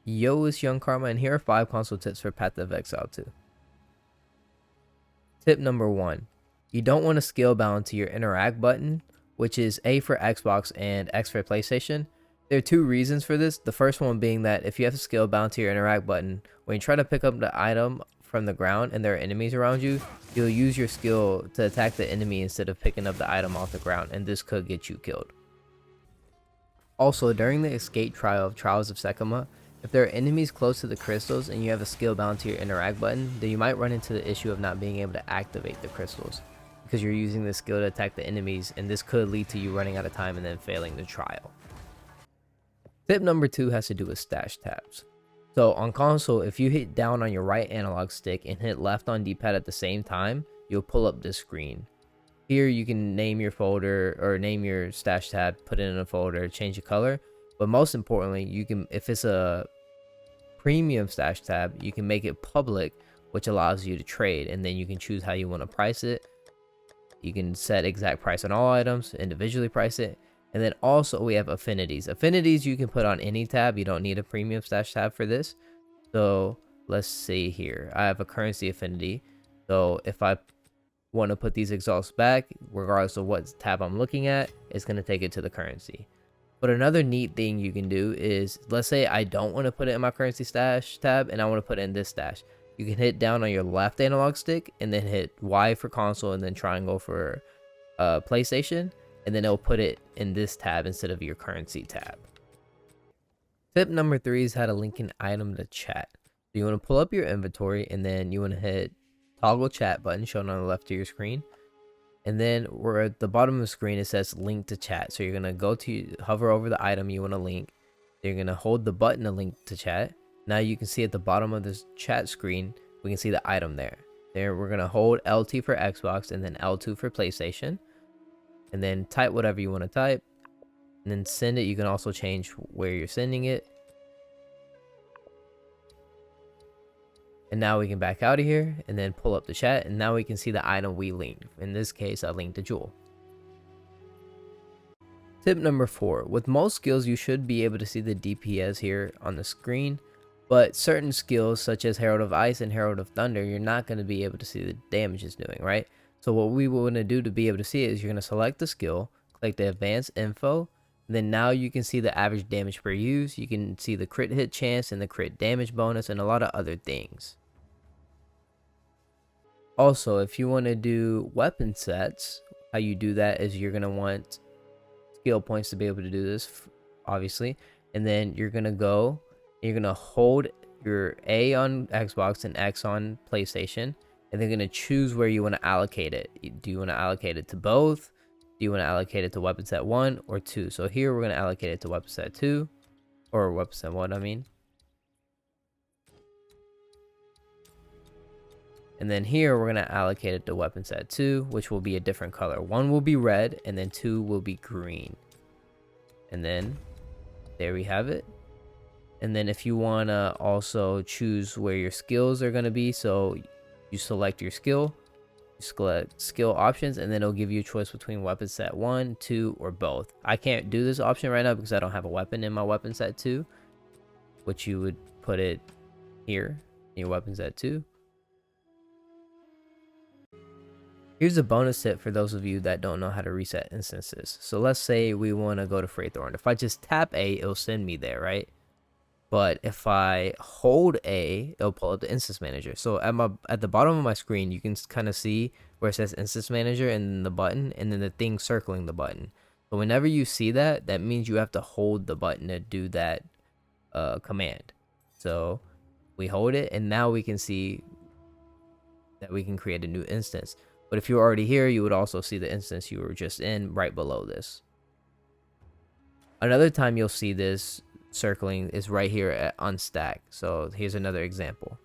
Yo, it's Young Karma, and here are 5 console tips for Path of Exile 2. Tip number 1. You don't want to scale bound to your interact button, which is A for Xbox and X for PlayStation. There are 2 reasons for this. The first one being that if you have to scale bound to your interact button, when you try to pick up the item from the ground and there are enemies around you, you'll use your skill to attack the enemy instead of picking up the item off the ground, and this could get you killed. Also, during the escape trial of Trials of Sekima, if there are enemies close to the crystals and you have a skill bound to your interact button, then you might run into the issue of not being able to activate the crystals because you're using the skill to attack the enemies, and this could lead to you running out of time and then failing the trial. Tip number 2 has to do with stash tabs. So on console, if you hit down on your right analog stick and hit left on D-pad at the same time, you'll pull up this screen. Here you can name your folder or name your stash tab, put it in a folder, change the color. But most importantly, you can, if it's a premium stash tab, you can make it public, which allows you to trade, and then you can choose how you want to price it. You can set exact price on all items, individually price it. And then also we have affinities. Affinities you can put on any tab. You don't need a premium stash tab for this. So let's see here. I have a currency affinity. So if I want to put these exalts back, regardless of what tab I'm looking at, it's going to take it to the currency. But another neat thing you can do is, let's say I don't want to put it in my currency stash tab and I want to put it in this stash. You can hit down on your left analog stick and then hit Y for console and then triangle for PlayStation, and then it'll put it in this tab instead of your currency tab. Tip number 3 is how to link an item to chat. So you want to pull up your inventory and then you want to hit toggle chat button shown on the left of your screen. And then we're at the bottom of the screen, it says link to chat. So you're going to go to hover over the item you want to link. You're going to hold the button to link to chat. Now you can see at the bottom of this chat screen, we can see the item there. There we're going to hold LT for Xbox and then L2 for PlayStation. And then type whatever you want to type. And then send it. You can also change where you're sending it. And now we can back out of here and then pull up the chat, and now we can see the item we linked. In this case, I linked a jewel. Tip number 4. With most skills, you should be able to see the DPS here on the screen, but certain skills such as Herald of Ice and Herald of Thunder, you're not going to be able to see the damage it's doing, right? So what we want to do to be able to see it is you're going to select the skill, click the advanced info, and then now you can see the average damage per use. You can see the crit hit chance and the crit damage bonus and a lot of other things. Also, if you want to do weapon sets, how you do that is you're going to want skill points to be able to do this, obviously. And then you're going to hold your A on Xbox and X on PlayStation. And they're going to choose where you want to allocate it. Do you want to allocate it to both? Do you want to allocate it to weapon set 1 or 2? So here we're going to allocate it to weapon set 2. Or weapon set 1, I mean. And then here we're going to allocate it to weapon set 2, which will be a different color. 1 will be red and then 2 will be green. And then there we have it. And then if you want to also choose where your skills are going to be, so you select your skill, you select skill options, and then it'll give you a choice between weapon set 1, 2, or both. I can't do this option right now because I don't have a weapon in my weapon set 2, which you would put it here in your weapon set 2. Here's a bonus tip for those of you that don't know how to reset instances. So let's say we want to go to Freythorn. If I just tap A, it'll send me there, right? But if I hold A, it'll pull up the instance manager. So at the bottom of my screen, you can kind of see where it says instance manager and then the button and then the thing circling the button. So whenever you see that, that means you have to hold the button to do that command. So we hold it, and now we can see that we can create a new instance. But if you're already here, you would also see the instance you were just in right below this. Another time you'll see this circling is right here on stack. So here's another example.